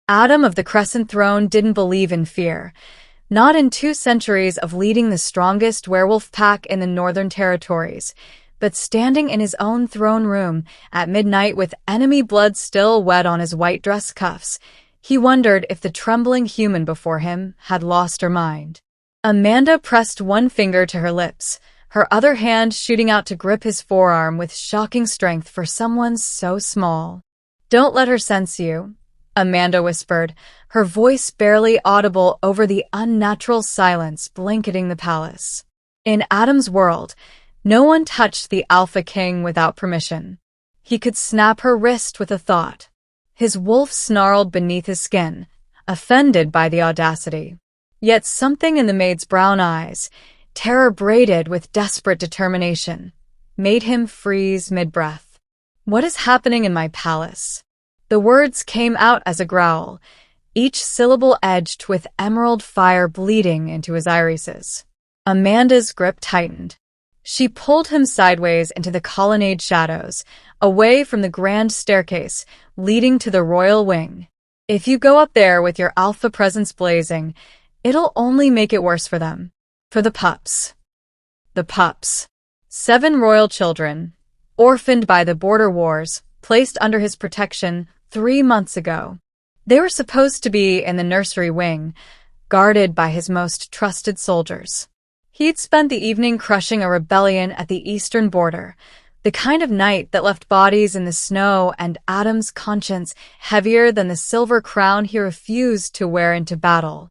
Adam of the Crescent Throne didn't believe in fear. Not in 2 centuries of leading the strongest werewolf pack in the Northern Territories, but standing in his own throne room at midnight with enemy blood still wet on his white dress cuffs, he wondered if the trembling human before him had lost her mind. Amanda pressed one finger to her lips, her other hand shooting out to grip his forearm with shocking strength for someone so small. "Don't let her sense you," Amanda whispered, her voice barely audible over the unnatural silence blanketing the palace. In Adam's world, no one touched the Alpha King without permission. He could snap her wrist with a thought. His wolf snarled beneath his skin, offended by the audacity. Yet something in the maid's brown eyes, terror braided with desperate determination, made him freeze mid-breath. "What is happening in my palace?" The words came out as a growl, each syllable edged with emerald fire bleeding into his irises. Amanda's grip tightened. She pulled him sideways into the colonnade shadows, away from the grand staircase leading to the royal wing. "If you go up there with your alpha presence blazing, it'll only make it worse for them. For the pups." The pups. 7 royal children, orphaned by the border wars, placed under his protection 3 months ago. They were supposed to be in the nursery wing, guarded by his most trusted soldiers. He'd spent the evening crushing a rebellion at the eastern border, the kind of night that left bodies in the snow and Adam's conscience heavier than the silver crown he refused to wear into battle.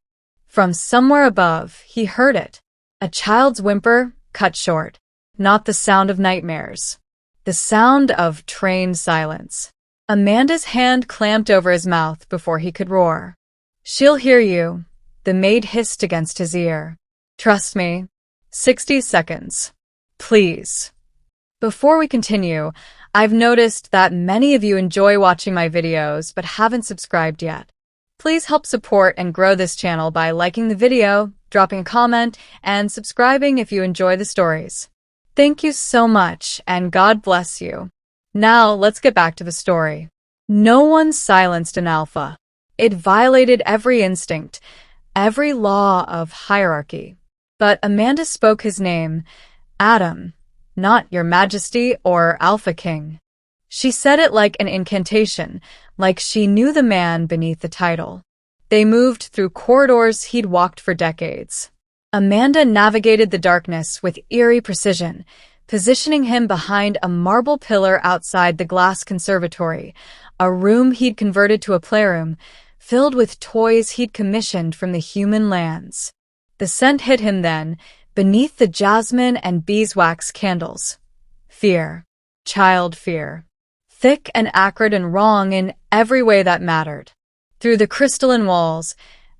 From somewhere above, he heard it. A child's whimper cut short. Not the sound of nightmares. The sound of trained silence. Amanda's hand clamped over his mouth before he could roar. "She'll hear you," the maid hissed against his ear. "Trust me. 60 seconds. Please." Before we continue, I've noticed that many of you enjoy watching my videos but haven't subscribed yet. Please help support and grow this channel by liking the video, dropping a comment, and subscribing if you enjoy the stories. Thank you so much, and God bless you. Now, let's get back to the story. No one silenced an alpha. It violated every instinct, every law of hierarchy. But Amanda spoke his name, Adam, not Your Majesty or Alpha King. She said it like an incantation, like she knew the man beneath the title. They moved through corridors he'd walked for decades. Amanda navigated the darkness with eerie precision, positioning him behind a marble pillar outside the glass conservatory, a room he'd converted to a playroom, filled with toys he'd commissioned from the human lands. The scent hit him then, beneath the jasmine and beeswax candles. Fear. Child fear. Thick and acrid and wrong in every way that mattered. Through the crystalline walls,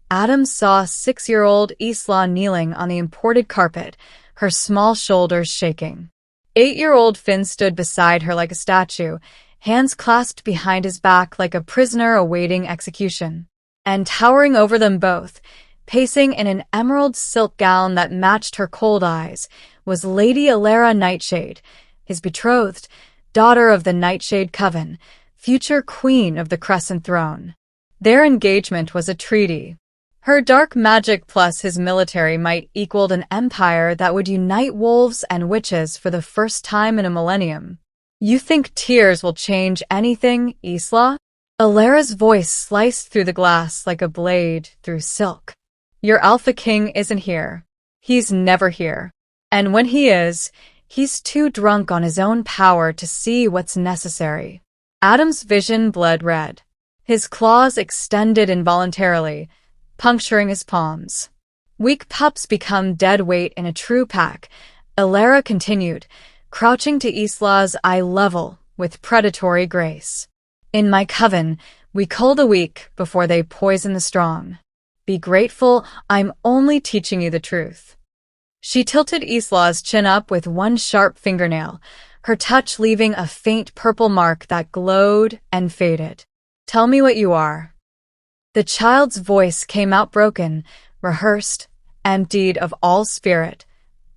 Adam saw 6-year-old Isla kneeling on the imported carpet, her small shoulders shaking. 8-year-old Finn stood beside her like a statue, hands clasped behind his back like a prisoner awaiting execution. And towering over them both, pacing in an emerald silk gown that matched her cold eyes, was Lady Alara Nightshade, his betrothed, daughter of the Nightshade Coven, future queen of the Crescent Throne. Their engagement was a treaty. Her dark magic plus his military might equaled an empire that would unite wolves and witches for the first time in a millennium. "You think tears will change anything, Isla?" Alara's voice sliced through the glass like a blade through silk. "Your Alpha King isn't here. He's never here. And when he is, he's too drunk on his own power to see what's necessary." Adam's vision bled red. His claws extended involuntarily, puncturing his palms. "Weak pups become dead weight in a true pack," Alara continued, crouching to Isla's eye level with predatory grace. "In my coven, we cull the weak before they poison the strong. Be grateful I'm only teaching you the truth." She tilted Isla's chin up with one sharp fingernail, her touch leaving a faint purple mark that glowed and faded. "Tell me what you are." The child's voice came out broken, rehearsed, emptied of all spirit.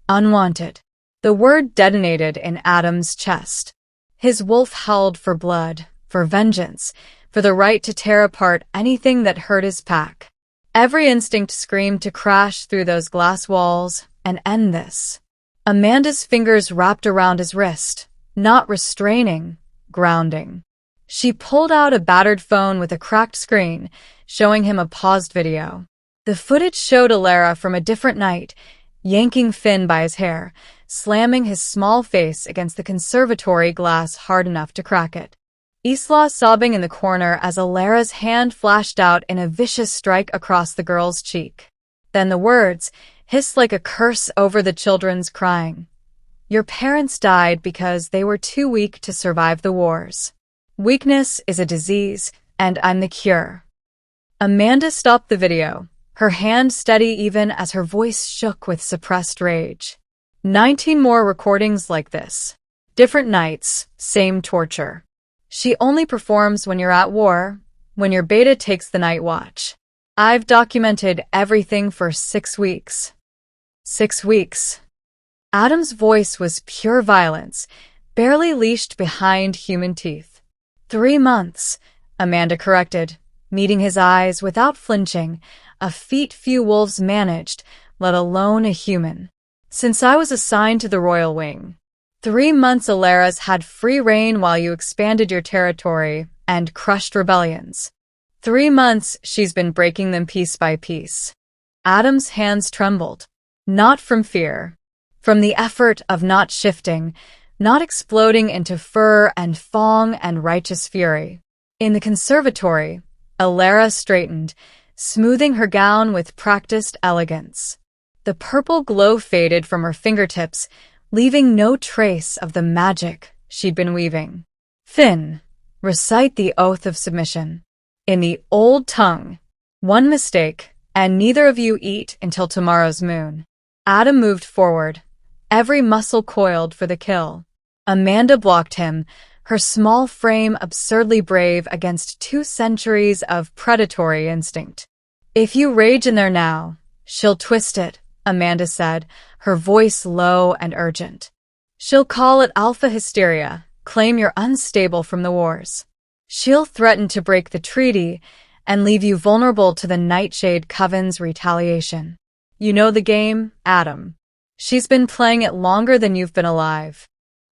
"Unwanted." The word detonated in Adam's chest. His wolf howled for blood, for vengeance, for the right to tear apart anything that hurt his pack. Every instinct screamed to crash through those glass walls and end this. Amanda's fingers wrapped around his wrist, not restraining, grounding. She pulled out a battered phone with a cracked screen, showing him a paused video. The footage showed Alara from a different night, yanking Finn by his hair, slamming his small face against the conservatory glass hard enough to crack it. Isla sobbing in the corner as Alara's hand flashed out in a vicious strike across the girl's cheek. Then the words hissed like a curse over the children's crying. Your parents died because they were too weak to survive the wars. Weakness is a disease, and I'm the cure. Amanda stopped the video, her hand steady even as her voice shook with suppressed rage. 19 more recordings like this. Different nights, same torture. She only performs when you're at war, when your beta takes the night watch. I've documented everything for 6 weeks. 6 weeks. Adam's voice was pure violence, barely leashed behind human teeth. 3 months, Amanda corrected, meeting his eyes without flinching, a feat few wolves managed, let alone a human. Since I was assigned to the Royal Wing. 3 months Alara's had free reign while you expanded your territory and crushed rebellions. 3 months she's been breaking them piece by piece. Adam's hands trembled. Not from fear. From the effort of not shifting, not exploding into fur and fong and righteous fury. In the conservatory, Alara straightened, smoothing her gown with practiced elegance. The purple glow faded from her fingertips, leaving no trace of the magic she'd been weaving. Finn, recite the oath of submission. In the old tongue. 1 mistake, and neither of you eat until tomorrow's moon. Adam moved forward, every muscle coiled for the kill. Amanda blocked him, her small frame absurdly brave against 2 centuries of predatory instinct. If you rage in there now, she'll twist it, Amanda said, her voice low and urgent. She'll call it alpha hysteria, claim you're unstable from the wars. She'll threaten to break the treaty and leave you vulnerable to the Nightshade Coven's retaliation. You know the game, Adam. She's been playing it longer than you've been alive.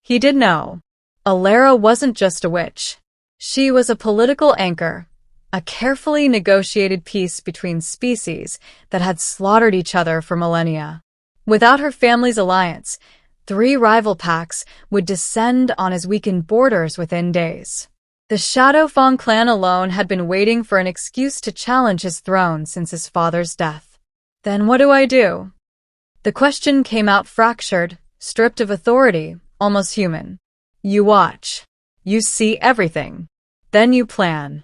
He did know. Alara wasn't just a witch. She was a political anchor, a carefully negotiated peace between species that had slaughtered each other for millennia. Without her family's alliance, 3 rival packs would descend on his weakened borders within days. The Shadowfang clan alone had been waiting for an excuse to challenge his throne since his father's death. Then what do I do? The question came out fractured, stripped of authority, almost human. You watch. You see everything. Then you plan.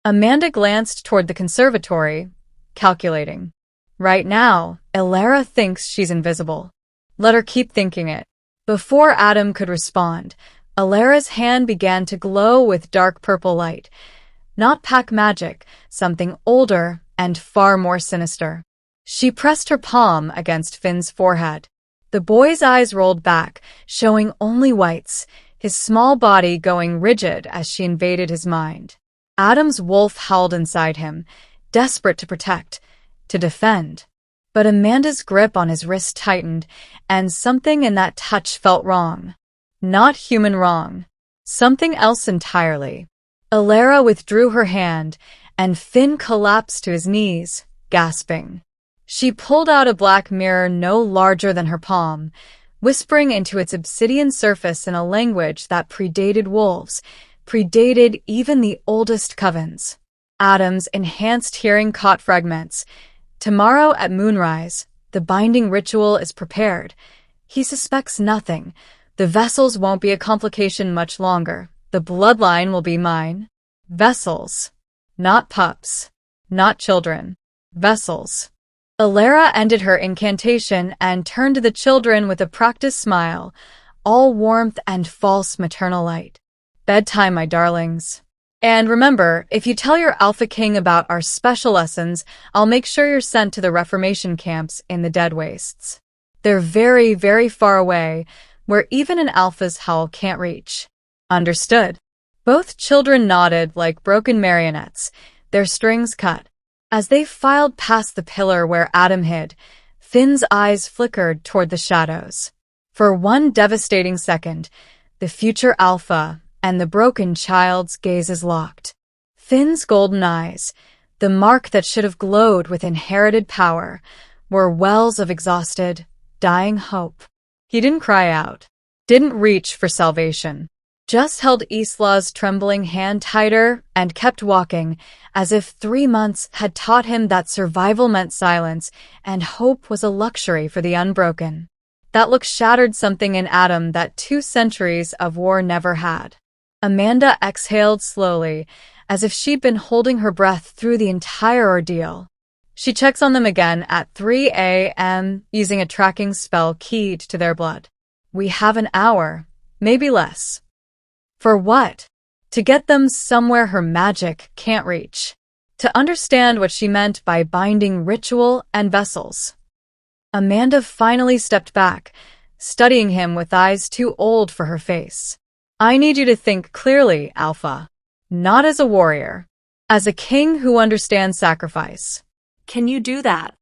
Amanda glanced toward the conservatory, calculating. Right now, Alara thinks she's invisible. Let her keep thinking it. Before Adam could respond, Alara's hand began to glow with dark purple light. Not pack magic, something older and far more sinister. She pressed her palm against Finn's forehead. The boy's eyes rolled back, showing only whites, his small body going rigid as she invaded his mind. Adam's wolf howled inside him, desperate to protect, to defend. But Amanda's grip on his wrist tightened, and something in that touch felt wrong. Not human wrong. Something else entirely. Alara withdrew her hand, and Finn collapsed to his knees, gasping. She pulled out a black mirror no larger than her palm, whispering into its obsidian surface in a language that predated wolves, predated even the oldest covens. Adam's enhanced hearing caught fragments. Tomorrow at moonrise, the binding ritual is prepared. He suspects nothing. The vessels won't be a complication much longer. The bloodline will be mine. Vessels. Not pups. Not children. Vessels. Alara ended her incantation and turned to the children with a practiced smile, all warmth and false maternal light. Bedtime, my darlings. And remember, if you tell your Alpha King about our special lessons, I'll make sure you're sent to the Reformation camps in the Dead Wastes. They're very, very far away, where even an Alpha's howl can't reach. Understood. Both children nodded like broken marionettes, their strings cut. As they filed past the pillar where Adam hid, Finn's eyes flickered toward the shadows. For one devastating second, the future alpha and the broken child's gazes locked. Finn's golden eyes, the mark that should have glowed with inherited power, were wells of exhausted, dying hope. He didn't cry out, didn't reach for salvation, just held Isla's trembling hand tighter and kept walking, as if 3 months had taught him that survival meant silence and hope was a luxury for the unbroken. That look shattered something in Adam that 2 centuries of war never had. Amanda exhaled slowly, as if she'd been holding her breath through the entire ordeal. She checks on them again at 3 a.m. using a tracking spell keyed to their blood. We have an hour, maybe less. For what? To get them somewhere her magic can't reach. To understand what she meant by binding ritual and vessels. Amanda finally stepped back, studying him with eyes too old for her face. I need you to think clearly, Alpha. Not as a warrior. As a king who understands sacrifice. Can you do that?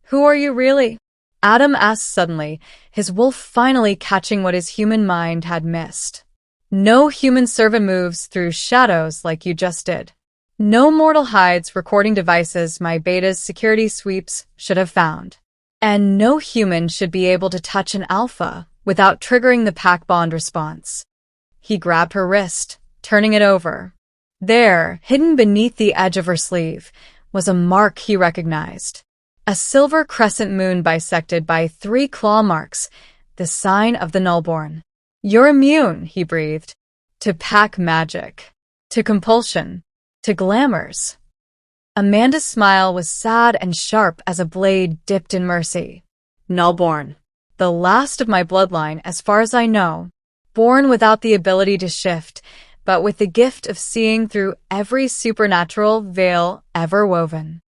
Who are you really? Adam asked suddenly, his wolf finally catching what his human mind had missed. No human servant moves through shadows like you just did. No mortal hides recording devices my beta's security sweeps should have found. And no human should be able to touch an alpha without triggering the pack bond response. He grabbed her wrist, turning it over. There, hidden beneath the edge of her sleeve, was a mark he recognized. A silver crescent moon bisected by 3 claw marks, the sign of the Nullborn. You're immune, he breathed. To pack magic. To compulsion. To glamours. Amanda's smile was sad and sharp as a blade dipped in mercy. Nullborn. The last of my bloodline, as far as I know. Born without the ability to shift, but with the gift of seeing through every supernatural veil ever woven.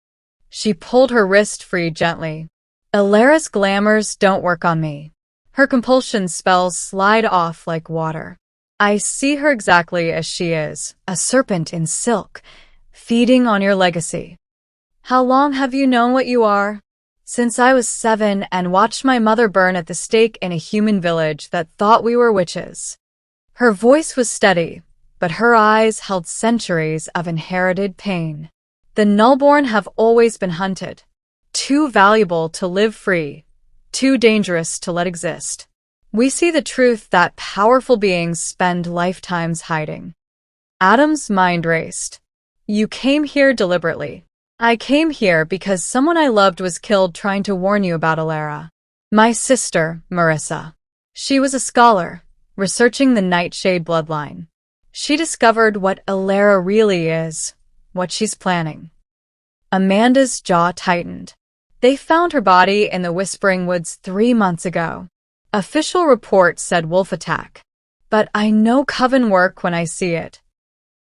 She pulled her wrist free gently. Alara's glamours don't work on me. Her compulsion spells slide off like water. I see her exactly as she is, a serpent in silk, feeding on your legacy. How long have you known what you are? Since I was 7 and watched my mother burn at the stake in a human village that thought we were witches. Her voice was steady, but her eyes held centuries of inherited pain. The Nullborn have always been hunted. Too valuable to live free, too dangerous to let exist. We see the truth that powerful beings spend lifetimes hiding. Adam's mind raced. You came here deliberately. I came here because someone I loved was killed trying to warn you about Alara. My sister, Marissa. She was a scholar, researching the Nightshade bloodline. She discovered what Alara really is, what she's planning. Amanda's jaw tightened. They found her body in the Whispering Woods 3 months ago. Official report said wolf attack. But I know coven work when I see it.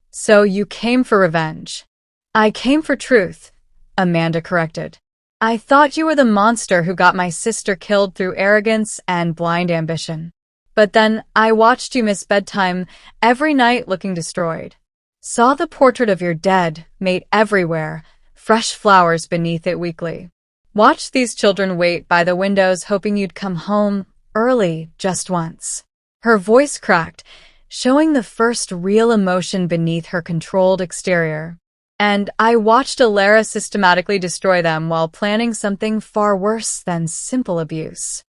So you came for revenge. I came for truth, Amanda corrected. I thought you were the monster who got my sister killed through arrogance and blind ambition. But then I watched you miss bedtime every night looking destroyed. Saw the portrait of your dead mate everywhere, fresh flowers beneath it weekly. Watched these children wait by the windows hoping you'd come home early just once. Her voice cracked, showing the first real emotion beneath her controlled exterior. And I watched Alara systematically destroy them while planning something far worse than simple abuse.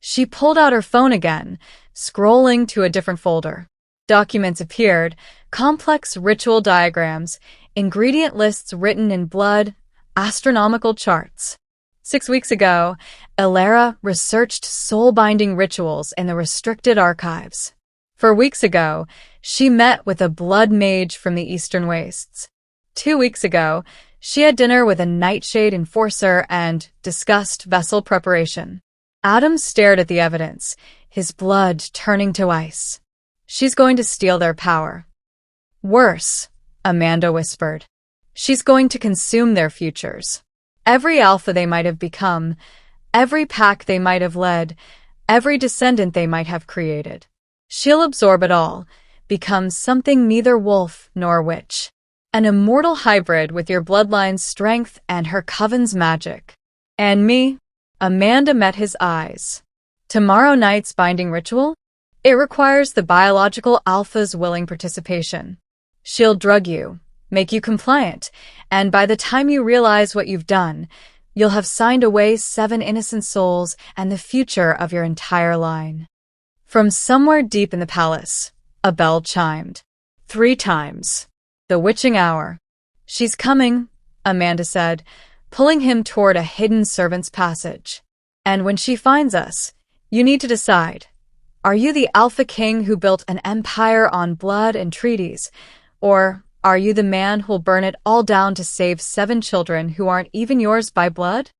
She pulled out her phone again, scrolling to a different folder. Documents appeared, complex ritual diagrams, ingredient lists written in blood, astronomical charts. 6 weeks ago, Alara researched soul-binding rituals in the restricted archives. 4 weeks ago, she met with a blood mage from the Eastern Wastes. 2 weeks ago, she had dinner with a Nightshade enforcer and discussed vessel preparation. Adam stared at the evidence, his blood turning to ice. She's going to steal their power. Worse, Amanda whispered. She's going to consume their futures. Every alpha they might have become, every pack they might have led, every descendant they might have created. She'll absorb it all, become something neither wolf nor witch. An immortal hybrid with your bloodline's strength and her coven's magic. And me? Amanda met his eyes. Tomorrow night's binding ritual? It requires the biological alpha's willing participation. She'll drug you, make you compliant, and by the time you realize what you've done, you'll have signed away 7 innocent souls and the future of your entire line. From somewhere deep in the palace, a bell chimed. 3 times. The witching hour. She's coming, Amanda said, pulling him toward a hidden servant's passage. And when she finds us, you need to decide. Are you the Alpha King who built an empire on blood and treaties, or are you the man who'll burn it all down to save 7 children who aren't even yours by blood?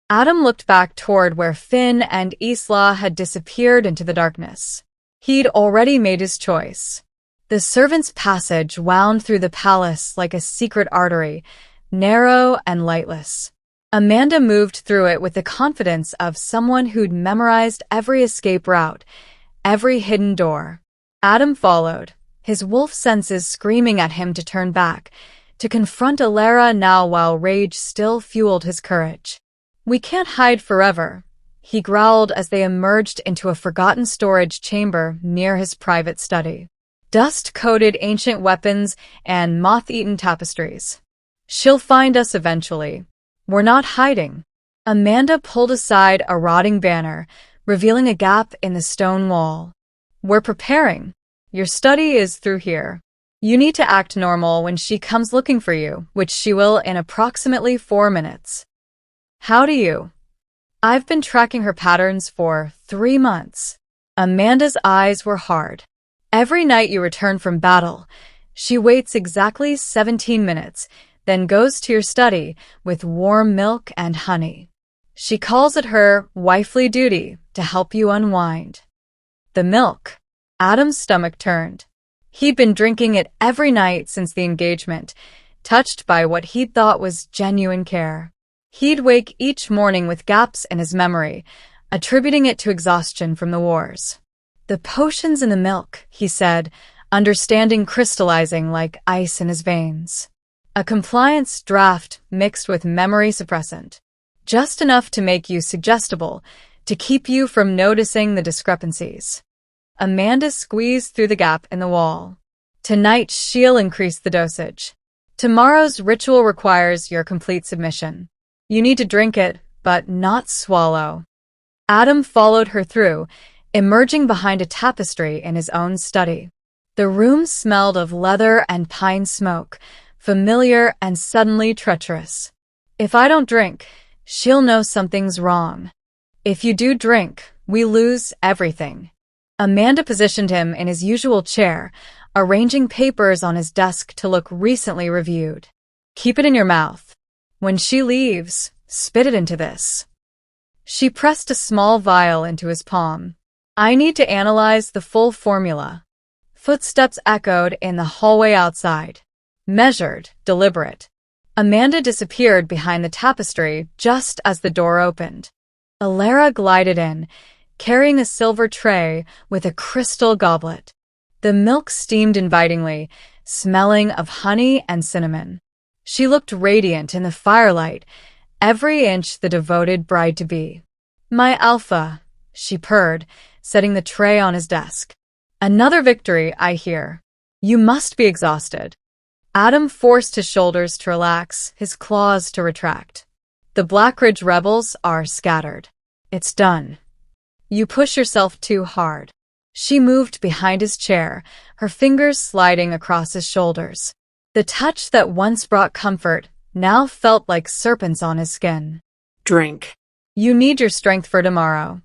Adam looked back toward where Finn and Isla had disappeared into the darkness. He'd already made his choice. The servant's passage wound through the palace like a secret artery, narrow and lightless. Amanda moved through it with the confidence of someone who'd memorized every escape route, every hidden door. Adam followed, his wolf senses screaming at him to turn back, to confront Alara now while rage still fueled his courage. "We can't hide forever," he growled as they emerged into a forgotten storage chamber near his private study. Dust-coated ancient weapons and moth-eaten tapestries. "She'll find us eventually. We're not hiding." Amanda pulled aside a rotting banner, revealing a gap in the stone wall. "We're preparing. Your study is through here. You need to act normal when she comes looking for you, which she will in approximately 4 minutes. How do you?" "I've been tracking her patterns for 3 months." Amanda's eyes were hard. "Every night you return from battle, she waits exactly 17 minutes, then goes to your study with warm milk and honey. She calls it her wifely duty to help you unwind." The milk. Adam's stomach turned. He'd been drinking it every night since the engagement, touched by what he'd thought was genuine care. He'd wake each morning with gaps in his memory, attributing it to exhaustion from the wars. "The potions in the milk," he said, understanding crystallizing like ice in his veins. A compliance draft mixed with memory suppressant. Just enough to make you suggestible, to keep you from noticing the discrepancies. Amanda squeezed through the gap in the wall. "Tonight she'll increase the dosage. Tomorrow's ritual requires your complete submission. You need to drink it, but not swallow." Adam followed her through, emerging behind a tapestry in his own study. The room smelled of leather and pine smoke, familiar and suddenly treacherous. "If I don't drink, she'll know something's wrong. If you do drink, we lose everything." Amanda positioned him in his usual chair, arranging papers on his desk to look recently reviewed. "Keep it in your mouth. When she leaves, spit it into this." She pressed a small vial into his palm. "I need to analyze the full formula." Footsteps echoed in the hallway outside. Measured, deliberate. Amanda disappeared behind the tapestry just as the door opened. Alara glided in, carrying a silver tray with a crystal goblet. The milk steamed invitingly, smelling of honey and cinnamon. She looked radiant in the firelight, every inch the devoted bride-to-be. "My alpha," she purred, setting the tray on his desk. "Another victory, I hear. You must be exhausted." Adam forced his shoulders to relax, his claws to retract. "The Blackridge rebels are scattered. It's done. You push yourself too hard." She moved behind his chair, her fingers sliding across his shoulders. The touch that once brought comfort now felt like serpents on his skin. "Drink." "You need your strength for tomorrow."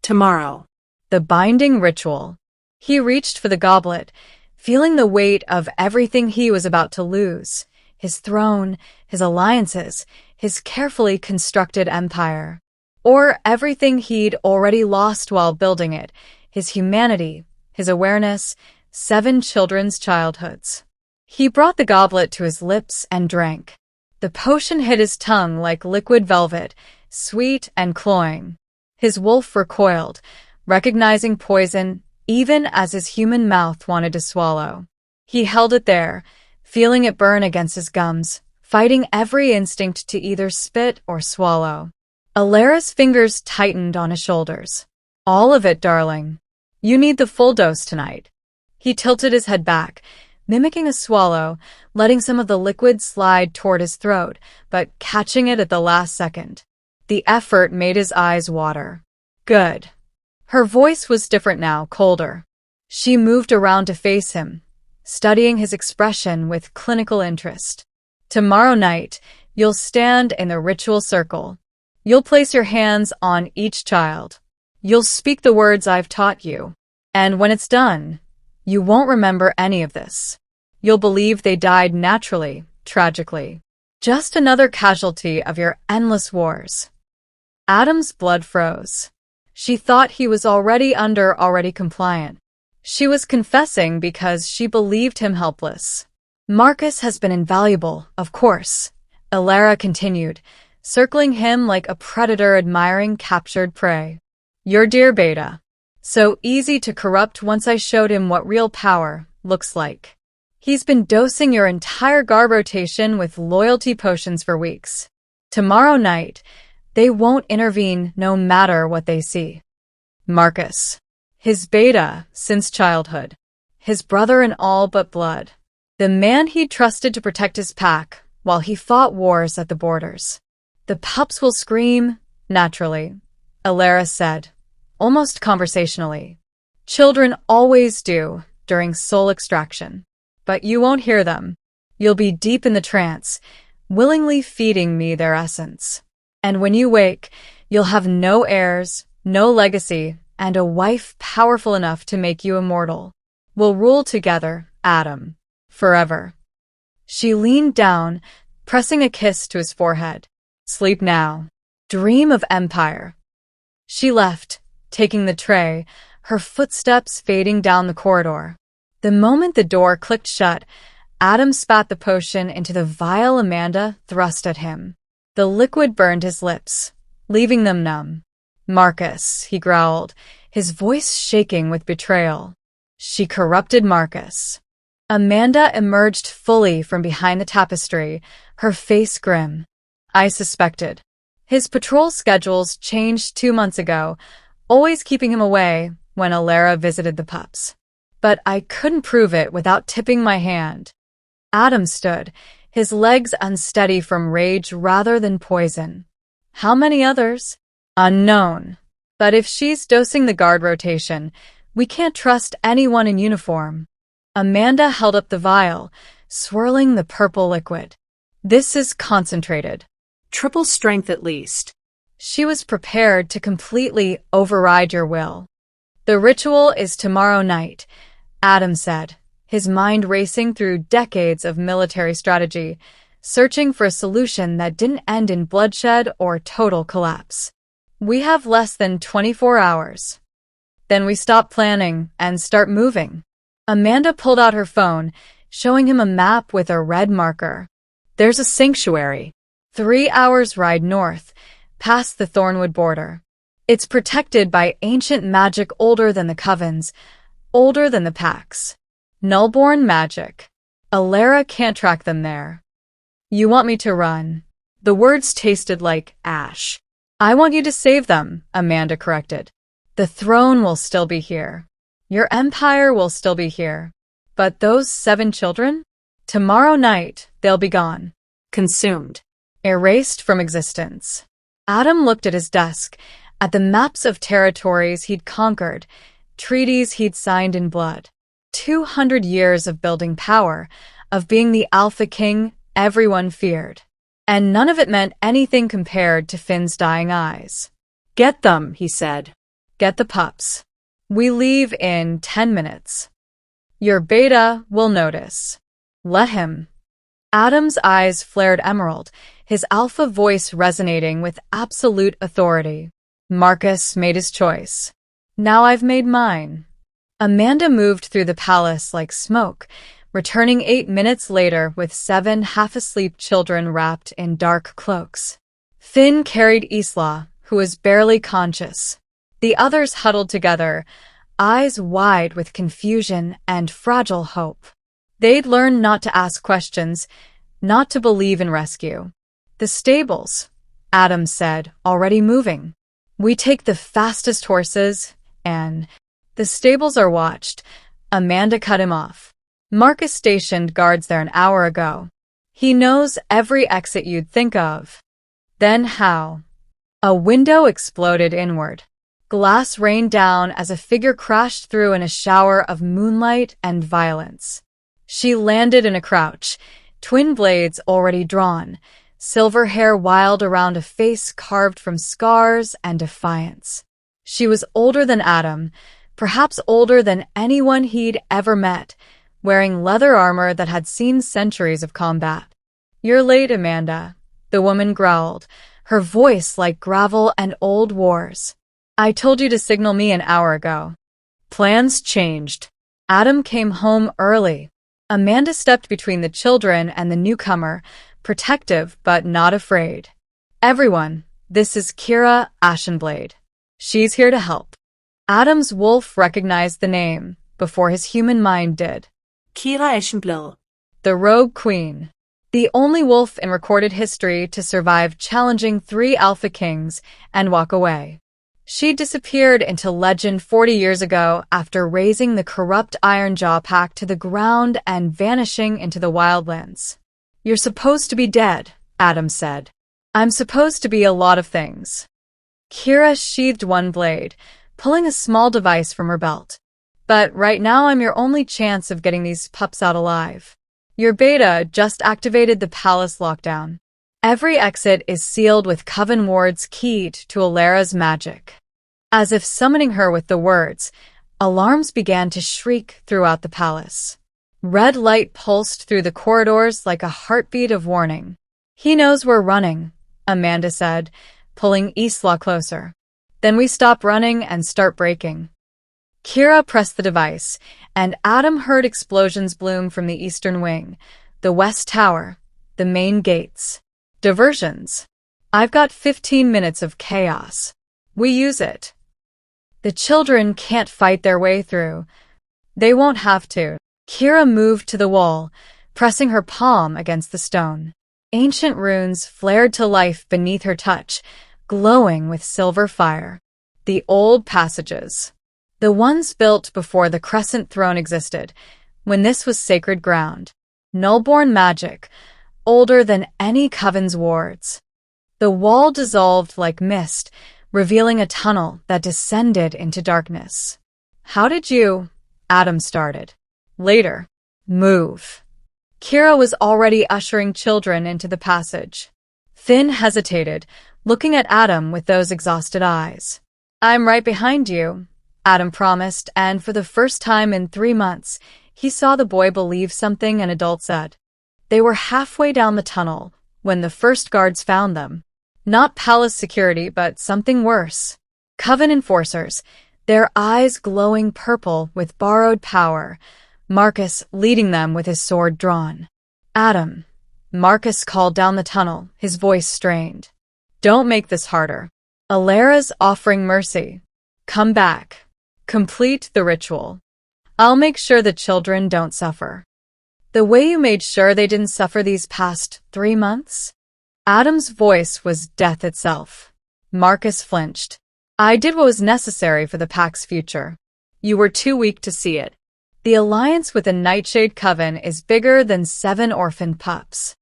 "Tomorrow." The binding ritual. He reached for the goblet, feeling the weight of everything he was about to lose. His throne, his alliances, his carefully constructed empire. Or everything he'd already lost while building it, his humanity, his awareness, 7 children's childhoods. He brought the goblet to his lips and drank. The potion hit his tongue like liquid velvet, sweet and cloying. His wolf recoiled, recognizing poison even as his human mouth wanted to swallow. He held it there, feeling it burn against his gums, fighting every instinct to either spit or swallow. Alara's fingers tightened on his shoulders. All of it, darling. You need the full dose tonight. He tilted his head back, mimicking a swallow, letting some of the liquid slide toward his throat, but catching it at the last second. The effort made his eyes water. Good. Her voice was different now, colder. She moved around to face him, studying his expression with clinical interest. Tomorrow night, you'll stand in the ritual circle. You'll place your hands on each child. You'll speak the words I've taught you. And when it's done, you won't remember any of this. You'll believe they died naturally, tragically. Just another casualty of your endless wars. Adam's blood froze. She thought he was already compliant. She was confessing because she believed him helpless. Marcus has been invaluable, of course, Alara continued, circling him like a predator admiring captured prey. Your dear Beta. So easy to corrupt once I showed him what real power looks like. He's been dosing your entire guard rotation with loyalty potions for weeks. Tomorrow night, they won't intervene no matter what they see. Marcus. His Beta since childhood. His brother in all but blood. The man he trusted to protect his pack while he fought wars at the borders. The pups will scream, naturally, Alara said, almost conversationally. Children always do during soul extraction. But you won't hear them. You'll be deep in the trance, willingly feeding me their essence. And when you wake, you'll have no heirs, no legacy, and a wife powerful enough to make you immortal. We'll rule together, Adam. Forever. She leaned down, pressing a kiss to his forehead. Sleep now. Dream of empire. She left, taking the tray, her footsteps fading down the corridor. The moment the door clicked shut, Adam spat the potion into the vial Amanda thrust at him. The liquid burned his lips, leaving them numb. Marcus, he growled, his voice shaking with betrayal. She corrupted Marcus. Amanda emerged fully from behind the tapestry, her face grim. I suspected. His patrol schedules changed 2 months ago, always keeping him away when Alara visited the pups. But I couldn't prove it without tipping my hand. Adam stood, his legs unsteady from rage rather than poison. How many others? Unknown. But if she's dosing the guard rotation, we can't trust anyone in uniform. Amanda held up the vial, swirling the purple liquid. This is concentrated. Triple strength at least. She was prepared to completely override your will. The ritual is tomorrow night, Adam said, his mind racing through decades of military strategy, searching for a solution that didn't end in bloodshed or total collapse. We have less than 24 hours. Then we stop planning and start moving. Amanda pulled out her phone, showing him a map with a red marker. There's a sanctuary. 3 hours ride north, past the Thornwood border. It's protected by ancient magic older than the covens, older than the packs. Nullborn magic. Alara can't track them there. You want me to run? The words tasted like ash. I want you to save them, Amanda corrected. The throne will still be here. Your empire will still be here. But those 7 children? Tomorrow night, they'll be gone. Consumed. Erased from existence. Adam looked at his desk, at the maps of territories he'd conquered, treaties he'd signed in blood. 200 years of building power, of being the alpha king everyone feared. And none of it meant anything compared to Finn's dying eyes. Get them, he said. Get the pups. We leave in 10 minutes. Your Beta will notice. Let him. Adam's eyes flared emerald, his alpha voice resonating with absolute authority. Marcus made his choice. Now I've made mine. Amanda moved through the palace like smoke, returning 8 minutes later with 7 half-asleep children wrapped in dark cloaks. Finn carried Isla, who was barely conscious. The others huddled together, eyes wide with confusion and fragile hope. They'd learned not to ask questions, not to believe in rescue. "The stables," Adam said, already moving. "We take the fastest horses, and—" "The stables are watched," Amanda cut him off. "Marcus stationed guards there an hour ago. He knows every exit you'd think of." "Then how?" A window exploded inward. Glass rained down as a figure crashed through in a shower of moonlight and violence. She landed in a crouch, twin blades already drawn, silver hair wild around a face carved from scars and defiance. She was older than Adam, perhaps older than anyone he'd ever met, wearing leather armor that had seen centuries of combat. "You're late, Amanda," the woman growled, her voice like gravel and old wars. "I told you to signal me an hour ago." Plans changed. Adam came home early. Amanda stepped between the children and the newcomer, protective but not afraid. "Everyone, this is Kira Ashenblade. She's here to help." Adam's wolf recognized the name before his human mind did. Kira Ashenblade. The Rogue Queen. The only wolf in recorded history to survive challenging 3 Alpha Kings and walk away. She disappeared into legend 40 years ago after razing the corrupt Ironjaw pack to the ground and vanishing into the wildlands. "You're supposed to be dead," Adam said. "I'm supposed to be a lot of things." Kira sheathed one blade, pulling a small device from her belt. "But right now I'm your only chance of getting these pups out alive. Your beta just activated the palace lockdown. Every exit is sealed with Coven wards keyed to Alara's magic." As if summoning her with the words, alarms began to shriek throughout the palace. Red light pulsed through the corridors like a heartbeat of warning. "He knows we're running," Amanda said, pulling Isla closer. "Then we stop running and start breaking." Kira pressed the device, and Adam heard explosions bloom from the eastern wing, the west tower, the main gates. "Diversions. I've got 15 minutes of chaos. We use it." "The children can't fight their way through." "They won't have to." Kira moved to the wall, pressing her palm against the stone. Ancient runes flared to life beneath her touch, glowing with silver fire. The old passages. The ones built before the Crescent Throne existed, when this was sacred ground. Nullborn magic, older than any Coven's wards. The wall dissolved like mist, revealing a tunnel that descended into darkness. "How did you—" Adam started. "Later. Move." Kira was already ushering children into the passage. Finn hesitated, looking at Adam with those exhausted eyes. "I'm right behind you," Adam promised, and for the first time in 3 months, he saw the boy believe something an adult said. They were halfway down the tunnel when the first guards found them. Not palace security, but something worse. Coven enforcers, their eyes glowing purple with borrowed power, Marcus leading them with his sword drawn. "Adam," Marcus called down the tunnel, his voice strained. "Don't make this harder. Alara's offering mercy. Come back. Complete the ritual. I'll make sure the children don't suffer." "The way you made sure they didn't suffer these past 3 months?" Adam's voice was death itself. Marcus flinched. "I did what was necessary for the pack's future. You were too weak to see it. The alliance with the Nightshade Coven is bigger than 7 orphaned pups.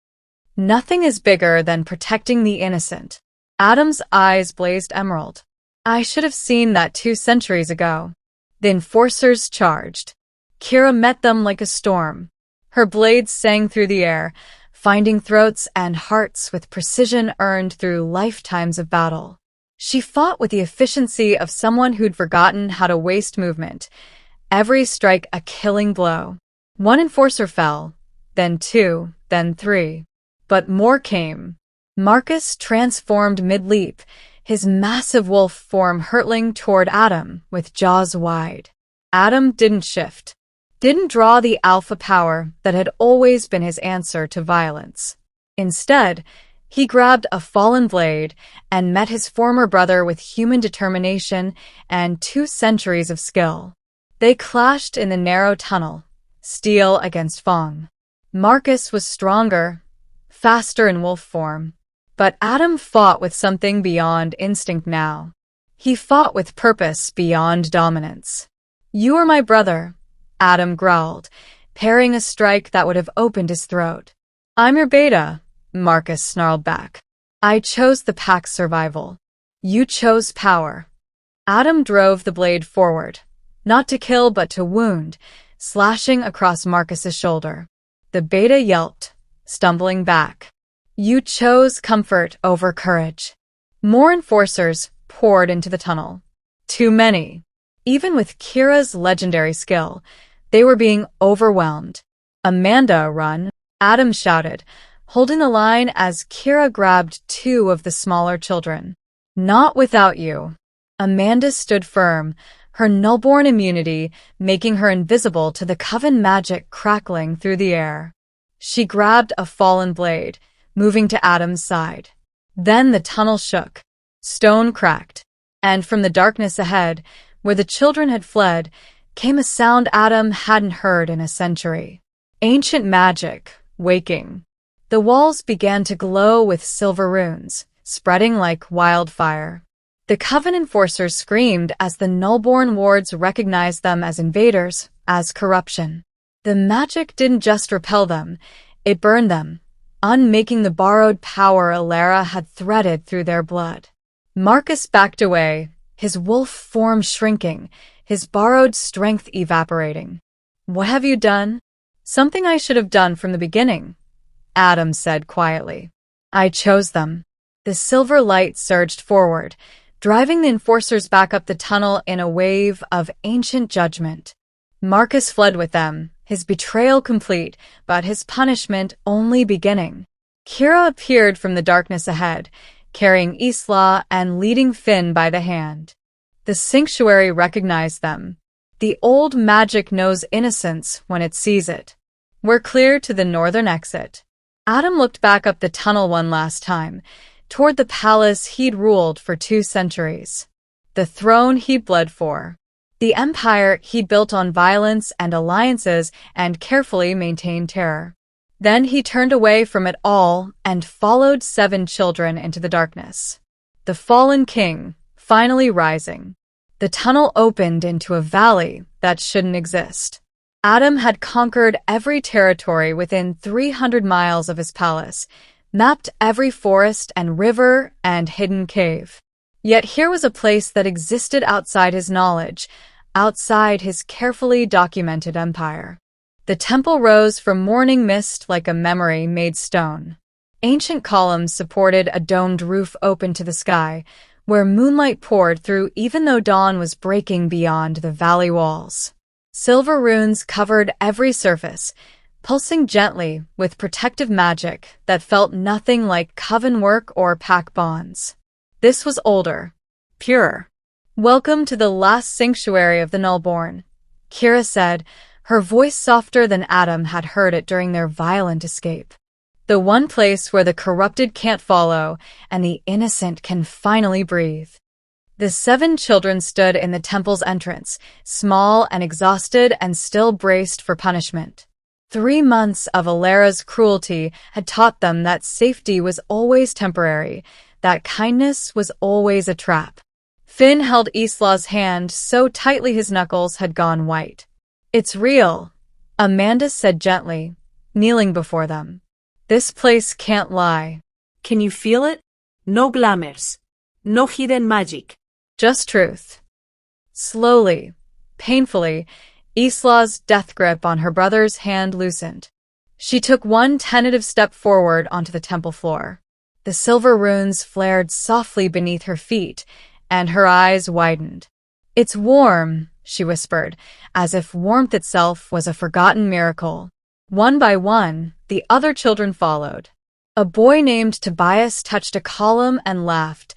Nothing is bigger than protecting the innocent." Adam's eyes blazed emerald. "I should have seen that 2 centuries ago." The enforcers charged. Kira met them like a storm. Her blades sang through the air, finding throats and hearts with precision earned through lifetimes of battle. She fought with the efficiency of someone who'd forgotten how to waste movement, every strike a killing blow. 1 enforcer fell, then 2, then 3. But more came. Marcus transformed mid-leap, his massive wolf form hurtling toward Adam with jaws wide. Adam didn't shift, didn't draw the alpha power that had always been his answer to violence. Instead, he grabbed a fallen blade and met his former brother with human determination and 2 centuries of skill. They clashed in the narrow tunnel, steel against Fong. Marcus was stronger, faster in wolf form. But Adam fought with something beyond instinct now. He fought with purpose beyond dominance. "You are my brother," Adam growled, parrying a strike that would have opened his throat. "I'm your beta," Marcus snarled back. "I chose the pack's survival. You chose power." Adam drove the blade forward, not to kill but to wound, slashing across Marcus's shoulder. The beta yelped, stumbling back. "You chose comfort over courage." More enforcers poured into the tunnel. Too many. Even with Kira's legendary skill, they were being overwhelmed. "Amanda, run!" Adam shouted, holding the line as Kira grabbed two of the smaller children. "Not without you." Amanda stood firm, her nullborn immunity making her invisible to the coven magic crackling through the air. She grabbed a fallen blade, moving to Adam's side. Then the tunnel shook. Stone cracked. And from the darkness ahead, where the children had fled, came a sound Adam hadn't heard in a century. Ancient magic, waking. The walls began to glow with silver runes, spreading like wildfire. The coven enforcers screamed as the nullborn wards recognized them as invaders, as corruption. The magic didn't just repel them, it burned them, unmaking the borrowed power Alara had threaded through their blood. Marcus backed away, his wolf form shrinking, his borrowed strength evaporating. "What have you done?" "Something I should have done from the beginning," Adam said quietly. "I chose them." The silver light surged forward, driving the enforcers back up the tunnel in a wave of ancient judgment. Marcus fled with them, his betrayal complete, but his punishment only beginning. Kira appeared from the darkness ahead, carrying Isla and leading Finn by the hand. The sanctuary recognized them. The old magic knows innocence when it sees it. "We're clear to the northern exit." Adam looked back up the tunnel one last time, toward the palace he'd ruled for 2 centuries. The throne he'd bled for. The empire he'd built on violence and alliances and carefully maintained terror. Then he turned away from it all and followed 7 children into the darkness. The fallen king, finally rising. The tunnel opened into a valley that shouldn't exist. Adam had conquered every territory within 300 miles of his palace, mapped every forest and river and hidden cave. Yet here was a place that existed outside his knowledge, outside his carefully documented empire. The temple rose from morning mist like a memory made stone. Ancient columns supported a domed roof open to the sky, where moonlight poured through even though dawn was breaking beyond the valley walls. Silver runes covered every surface, pulsing gently with protective magic that felt nothing like coven work or pack bonds. This was older, purer. "Welcome to the last sanctuary of the Nullborn," Kira said, her voice softer than Adam had heard it during their violent escape. "The one place where the corrupted can't follow and the innocent can finally breathe." The 7 children stood in the temple's entrance, small and exhausted and still braced for punishment. 3 months of Alara's cruelty had taught them that safety was always temporary, that kindness was always a trap. Finn held Isla's hand so tightly his knuckles had gone white. "It's real," Amanda said gently, kneeling before them. "This place can't lie." Can you feel it? No glamours. No hidden magic. Just truth. Slowly, painfully, Isla's death grip on her brother's hand loosened. She took one tentative step forward onto the temple floor. The silver runes flared softly beneath her feet, and her eyes widened. "It's warm," she whispered, as if warmth itself was a forgotten miracle. One by one, the other children followed. A boy named Tobias touched a column and laughed,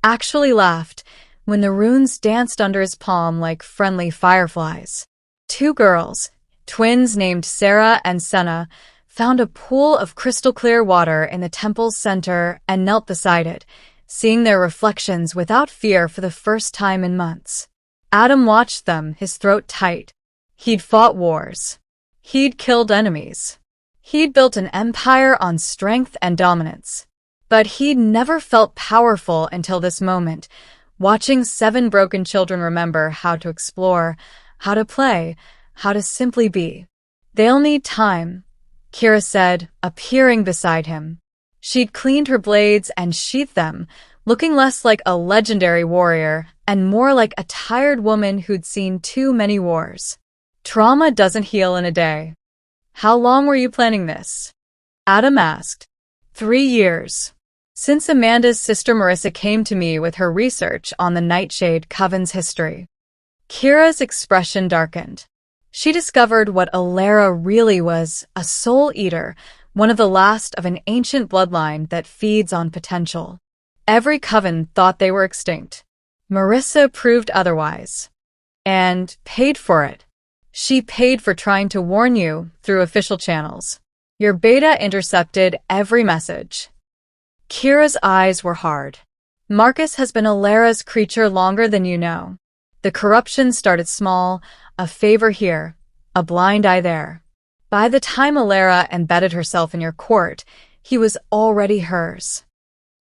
actually laughed, when the runes danced under his palm like friendly fireflies. 2 girls, twins named Sarah and Senna, found a pool of crystal-clear water in the temple's center and knelt beside it, seeing their reflections without fear for the first time in months. Adam watched them, his throat tight. He'd fought wars. He'd killed enemies. He'd built an empire on strength and dominance. But he'd never felt powerful until this moment, watching 7 broken children remember how to explore, how to play, how to simply be. "They'll need time," Kira said, appearing beside him. She'd cleaned her blades and sheathed them, looking less like a legendary warrior and more like a tired woman who'd seen too many wars. "Trauma doesn't heal in a day." "How long were you planning this?" Adam asked. 3 years. Since Amanda's sister Marissa came to me with her research on the Nightshade Coven's history. Kira's expression darkened. She discovered what Alara really was, a soul eater, one of the last of an ancient bloodline that feeds on potential. Every coven thought they were extinct. Marissa proved otherwise. And paid for it. She paid for trying to warn you through official channels. Your beta intercepted every message. Kira's eyes were hard. Marcus has been Alara's creature longer than you know. The corruption started small, a favor here, a blind eye there. By the time Alara embedded herself in your court, he was already hers.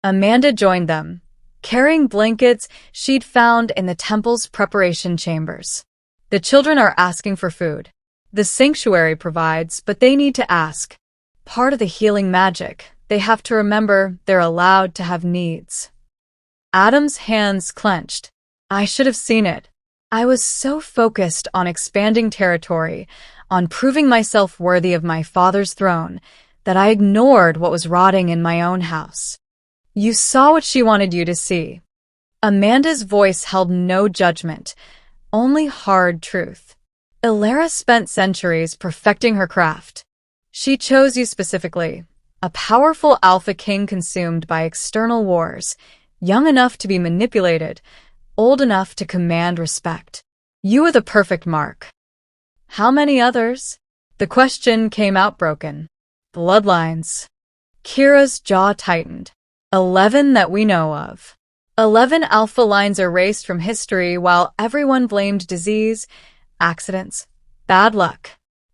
Amanda joined them, carrying blankets she'd found in the temple's preparation chambers. The children are asking for food. The sanctuary provides, but they need to ask. Part of the healing magic. They have to remember they're allowed to have needs. Adam's hands clenched. I should have seen it. I was so focused on expanding territory, on proving myself worthy of my father's throne, that I ignored what was rotting in my own house. You saw what she wanted you to see. Amanda's voice held no judgment, only hard truth. Alara spent centuries perfecting her craft. She chose you specifically. A powerful alpha king consumed by external wars, young enough to be manipulated, old enough to command respect. You were the perfect mark. How many others? The question came out broken. Bloodlines. Kira's jaw tightened. 11 that we know of. 11 alpha lines erased from history while everyone blamed disease, accidents, bad luck.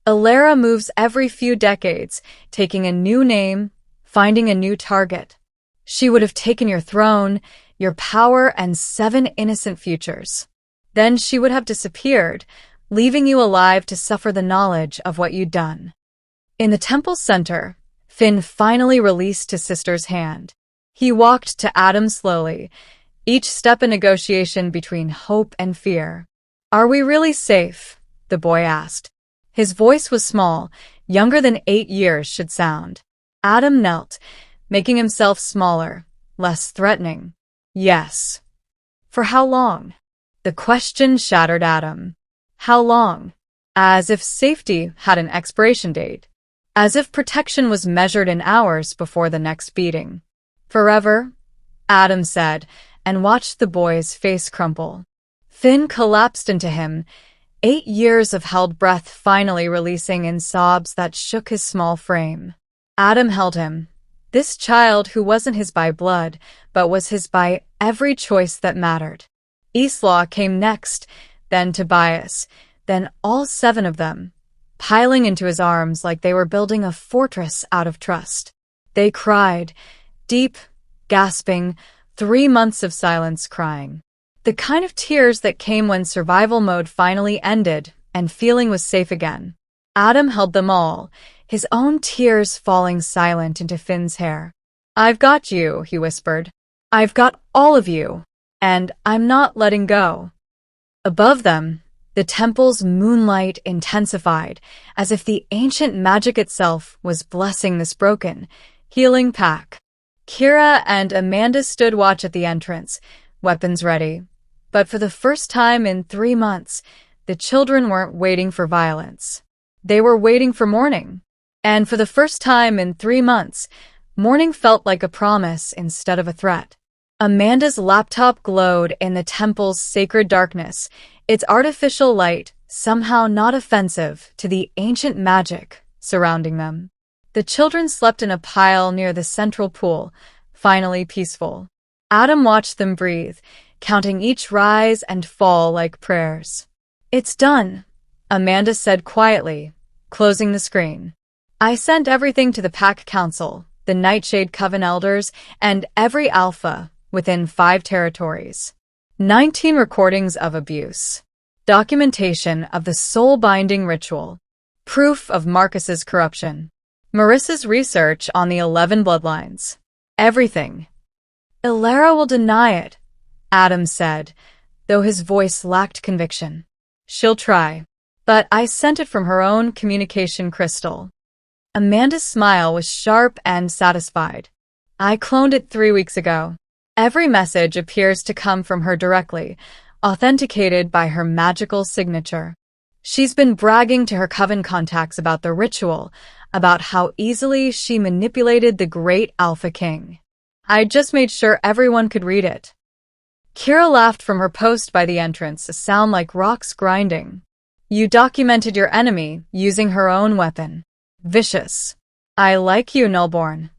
Alara moves every few decades, taking a new name, finding a new target. She would have taken your throne, your power, and 7 innocent futures. Then she would have disappeared, leaving you alive to suffer the knowledge of what you'd done. In the temple's center, Finn finally released his sister's hand. He walked to Adam slowly, each step a negotiation between hope and fear. Are we really safe? The boy asked. His voice was small, younger than 8 years should sound. Adam knelt, making himself smaller, less threatening. Yes. For how long? The question shattered Adam. How long? As if safety had an expiration date. As if protection was measured in hours before the next beating. Forever, Adam said, and watched the boy's face crumple. Finn collapsed into him, 8 years of held breath finally releasing in sobs that shook his small frame. Adam held him. This child who wasn't his by blood, but was his by every choice that mattered. Islaw came next, then Tobias, then all 7 of them, piling into his arms like they were building a fortress out of trust. They cried, deep, gasping, 3 months of silence crying. The kind of tears that came when survival mode finally ended and feeling was safe again. Adam held them all, his own tears falling silent into Finn's hair. I've got you, he whispered. I've got all of you, and I'm not letting go. Above them, the temple's moonlight intensified, as if the ancient magic itself was blessing this broken, healing pack. Kira and Amanda stood watch at the entrance, weapons ready. But for the first time in 3 months, the children weren't waiting for violence. They were waiting for morning. And for the first time in 3 months, morning felt like a promise instead of a threat. Amanda's laptop glowed in the temple's sacred darkness, its artificial light somehow not offensive to the ancient magic surrounding them. The children slept in a pile near the central pool, finally peaceful. Adam watched them breathe, counting each rise and fall like prayers. "It's done," Amanda said quietly, closing the screen. "I sent everything to the Pack Council, the Nightshade Coven Elders, and every Alpha within 5 territories. 19 recordings of abuse. Documentation of the soul-binding ritual. Proof of Marcus's corruption. Marissa's research on the 11 bloodlines. Everything." "Ilera will deny it," Adam said, though his voice lacked conviction. "She'll try. But I sent it from her own communication crystal." Amanda's smile was sharp and satisfied. "I cloned it 3 weeks ago. Every message appears to come from her directly, authenticated by her magical signature. She's been bragging to her coven contacts about the ritual, about how easily she manipulated the great Alpha King. I just made sure everyone could read it." Kira laughed from her post by the entrance, a sound like rocks grinding. "You documented your enemy using her own weapon. Vicious. I like you, Nullborn."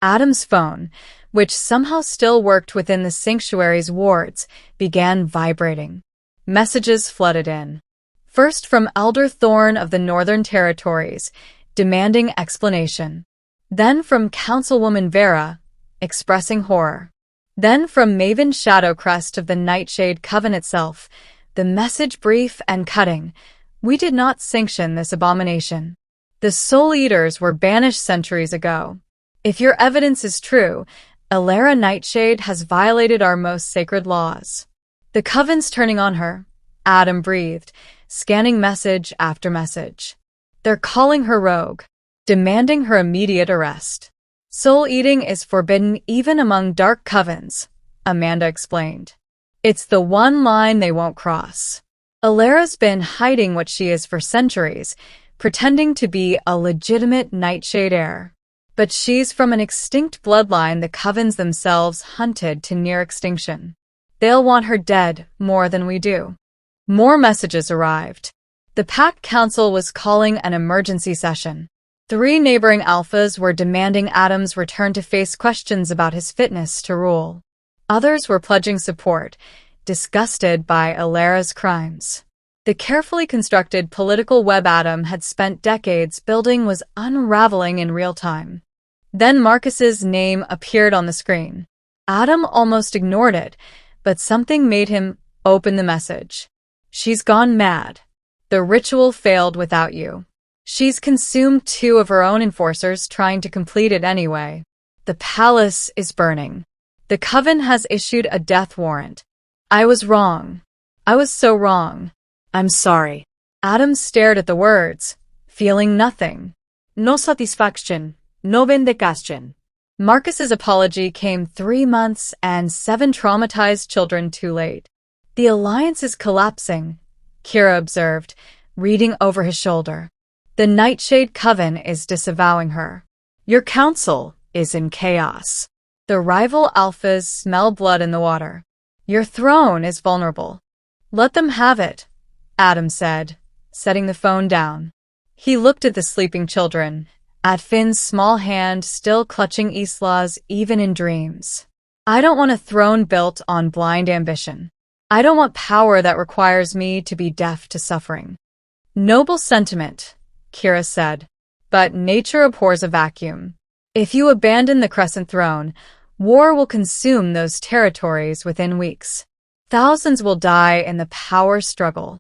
Adam's phone, which somehow still worked within the sanctuary's wards, began vibrating. Messages flooded in. First from Elder Thorn of the Northern Territories, demanding explanation. Then from Councilwoman Vera, expressing horror. Then from Maven Shadowcrest of the Nightshade Coven itself, the message brief and cutting. "We did not sanction this abomination. The Soul Eaters were banished centuries ago. If your evidence is true, Ilera Nightshade has violated our most sacred laws." "The Coven's turning on her," Adam breathed, scanning message after message. "They're calling her rogue, demanding her immediate arrest. Soul-eating is forbidden even among dark covens," Amanda explained. "It's the one line they won't cross. Ilera's been hiding what she is for centuries, pretending to be a legitimate Nightshade heir. But she's from an extinct bloodline the covens themselves hunted to near extinction. They'll want her dead more than we do." More messages arrived. The Pack Council was calling an emergency session. 3 neighboring alphas were demanding Adam's return to face questions about his fitness to rule. Others were pledging support, disgusted by Ilera's crimes. The carefully constructed political web Adam had spent decades building was unraveling in real time. Then Marcus's name appeared on the screen. Adam almost ignored it, but something made him open the message. "She's gone mad. The ritual failed without you. She's consumed 2 of her own enforcers trying to complete it anyway. The palace is burning. The Coven has issued a death warrant. I was wrong. I was so wrong. I'm sorry." Adam stared at the words, feeling nothing. "No satisfaction, no vindication." Marcus's apology came 3 months and 7 traumatized children too late. "The alliance is collapsing," Kira observed, reading over his shoulder. "The Nightshade Coven is disavowing her. Your council is in chaos. The rival alphas smell blood in the water. Your throne is vulnerable. Let them have it," Adam said, setting the phone down. He looked at the sleeping children, at Finn's small hand still clutching Isla's even in dreams. "I don't want a throne built on blind ambition. I don't want power that requires me to be deaf to suffering." "Noble sentiment," Kira said, "but nature abhors a vacuum. If you abandon the Crescent Throne, war will consume those territories within weeks. Thousands will die in the power struggle."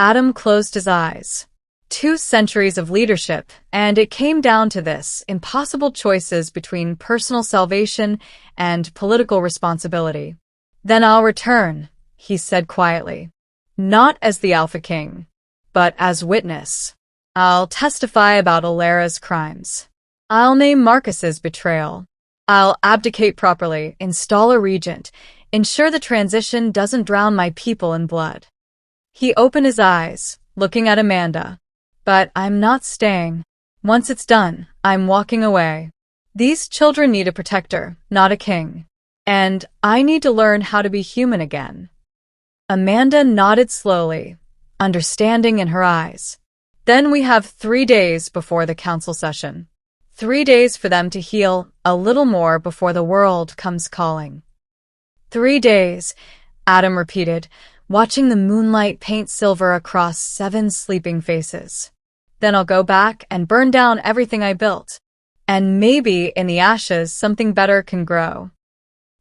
Adam closed his eyes. 2 centuries of leadership, and it came down to this, impossible choices between personal salvation and political responsibility. "Then I'll return," he said quietly. "Not as the Alpha King, but as witness. I'll testify about Ilera's crimes. I'll name Marcus's betrayal. I'll abdicate properly, install a regent, ensure the transition doesn't drown my people in blood." He opened his eyes, looking at Amanda. "But I'm not staying. Once it's done, I'm walking away. These children need a protector, not a king. And I need to learn how to be human again." Amanda nodded slowly, understanding in her eyes. "Then we have 3 days before the council session. 3 days for them to heal a little more before the world comes calling." 3 days, Adam repeated, watching the moonlight paint silver across 7 sleeping faces. Then I'll go back and burn down everything I built. And maybe in the ashes something better can grow.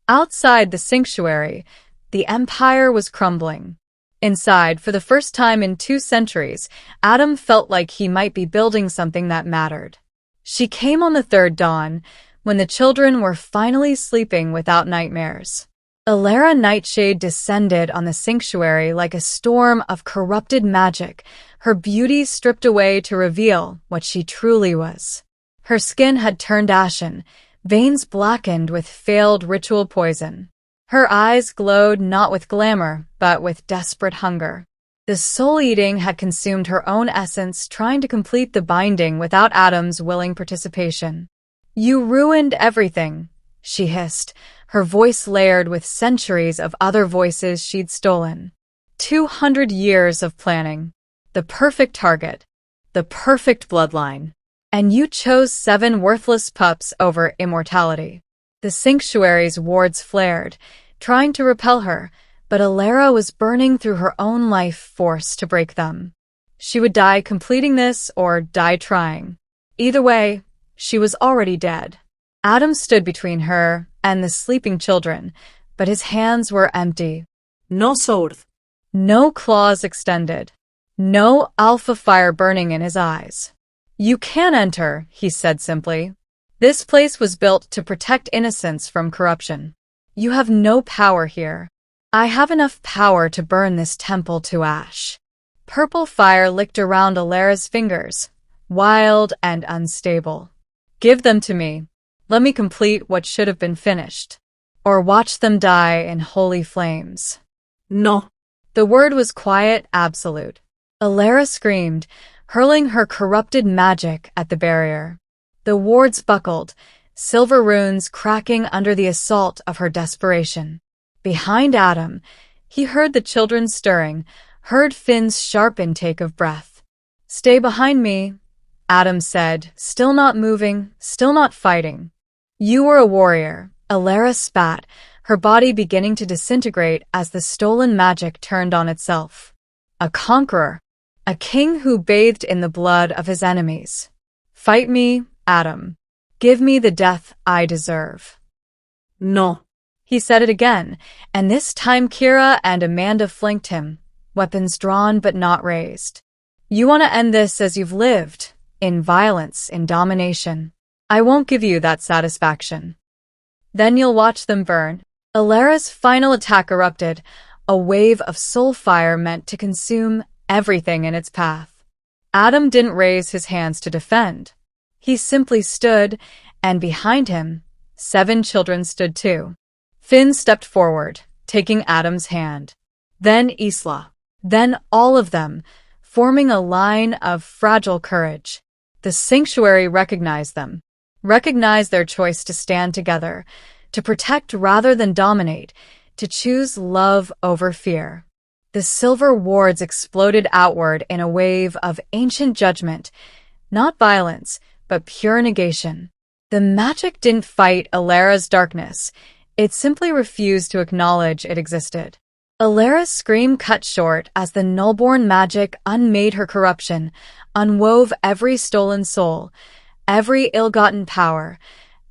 Outside the sanctuary, the empire was crumbling. Inside, for the first time in 2 centuries, Adam felt like he might be building something that mattered. She came on the 3rd dawn, when the children were finally sleeping without nightmares. Alara Nightshade descended on the sanctuary like a storm of corrupted magic, her beauty stripped away to reveal what she truly was. Her skin had turned ashen, veins blackened with failed ritual poison. Her eyes glowed not with glamour, but with desperate hunger. The soul-eating had consumed her own essence, trying to complete the binding without Adam's willing participation. "You ruined everything," she hissed, her voice layered with centuries of other voices she'd stolen. 200 years of planning. The perfect target. The perfect bloodline. And you chose 7 worthless pups over immortality. The sanctuary's wards flared, trying to repel her, but Alara was burning through her own life force to break them. She would die completing this or die trying. Either way, she was already dead. Adam stood between her and the sleeping children, but his hands were empty. No sword. No claws extended. No alpha fire burning in his eyes. "You can enter," he said simply. "This place was built to protect innocence from corruption. You have no power here. I have enough power to burn this temple to ash." Purple fire licked around Alara's fingers, wild and unstable. "Give them to me. Let me complete what should have been finished. Or watch them die in holy flames." No. The word was quiet, absolute. Alara screamed, hurling her corrupted magic at the barrier. The wards buckled, silver runes cracking under the assault of her desperation. Behind Adam, he heard the children stirring, heard Finn's sharp intake of breath. "Stay behind me," Adam said, still not moving, still not fighting. "You were a warrior," Alara spat, her body beginning to disintegrate as the stolen magic turned on itself. "A conqueror. A king who bathed in the blood of his enemies. Fight me, Adam. Give me the death I deserve." No. He said it again, and this time Kira and Amanda flanked him, weapons drawn but not raised. "You want to end this as you've lived, in violence, in domination. I won't give you that satisfaction. Then you'll watch them burn." Alara's final attack erupted, a wave of soul fire meant to consume everything in its path. Adam didn't raise his hands to defend. He simply stood, and behind him, 7 children stood too. Finn stepped forward, taking Adam's hand. Then Isla. Then all of them, forming a line of fragile courage. The sanctuary recognized them, recognized their choice to stand together, to protect rather than dominate, to choose love over fear. The silver wards exploded outward in a wave of ancient judgment, not violence, but pure negation. The magic didn't fight Alara's darkness, it simply refused to acknowledge it existed. Alara's scream cut short as the nullborn magic unmade her corruption, unwove every stolen soul, every ill-gotten power,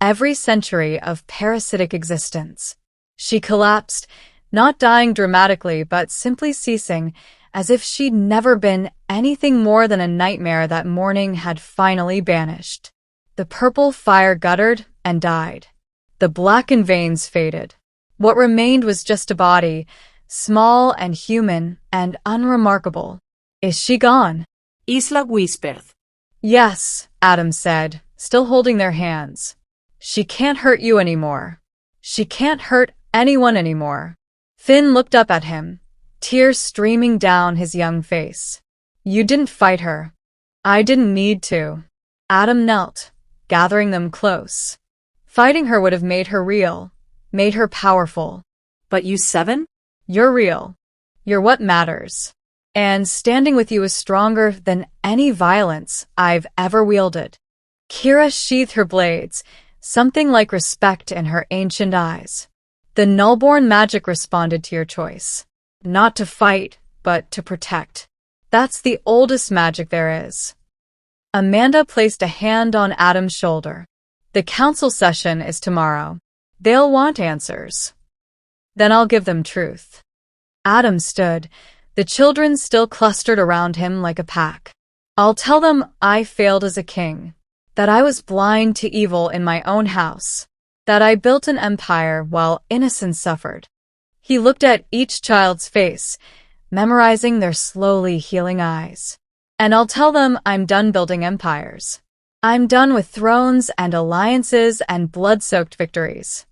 every century of parasitic existence. She collapsed, not dying dramatically but simply ceasing, as if she'd never been anything more than a nightmare that morning had finally banished. The purple fire guttered and died. The blackened veins faded. What remained was just a body, small and human and unremarkable. "Is she gone?" Isla whispered. "Yes," Adam said, still holding their hands. "She can't hurt you anymore. She can't hurt anyone anymore." Finn looked up at him, tears streaming down his young face. "You didn't fight her. I didn't need to." Adam knelt, gathering them close. Fighting her would have made her real, made her powerful. "But you 7? You're real. You're what matters. And standing with you is stronger than any violence I've ever wielded." Kira sheathed her blades, something like respect in her ancient eyes. The nullborn magic responded to your choice. Not to fight, but to protect. That's the oldest magic there is. Amanda placed a hand on Adam's shoulder. The council session is tomorrow. They'll want answers. Then I'll give them truth. Adam stood, the children still clustered around him like a pack. I'll tell them I failed as a king, that I was blind to evil in my own house, that I built an empire while innocence suffered. He looked at each child's face, memorizing their slowly healing eyes. And I'll tell them I'm done building empires. I'm done with thrones and alliances and blood-soaked victories.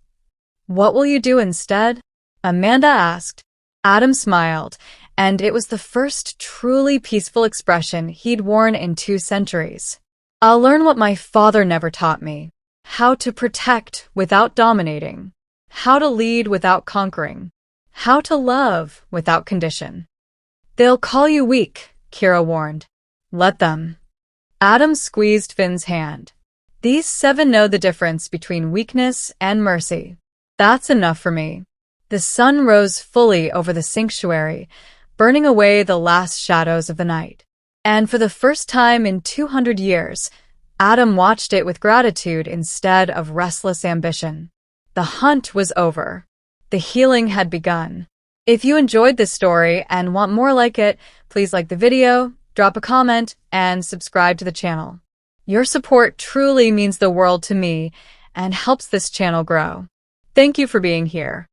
What will you do instead? Amanda asked. Adam smiled, and it was the first truly peaceful expression he'd worn in 2 centuries. I'll learn what my father never taught me. How to protect without dominating. How to lead without conquering. How to love without condition. They'll call you weak, Kira warned. Let them. Adam squeezed Finn's hand. These 7 know the difference between weakness and mercy. That's enough for me. The sun rose fully over the sanctuary, burning away the last shadows of the night. And for the first time in 200 years, Adam watched it with gratitude instead of restless ambition. The hunt was over. The healing had begun. If you enjoyed this story and want more like it, please like the video, drop a comment, and subscribe to the channel. Your support truly means the world to me and helps this channel grow. Thank you for being here.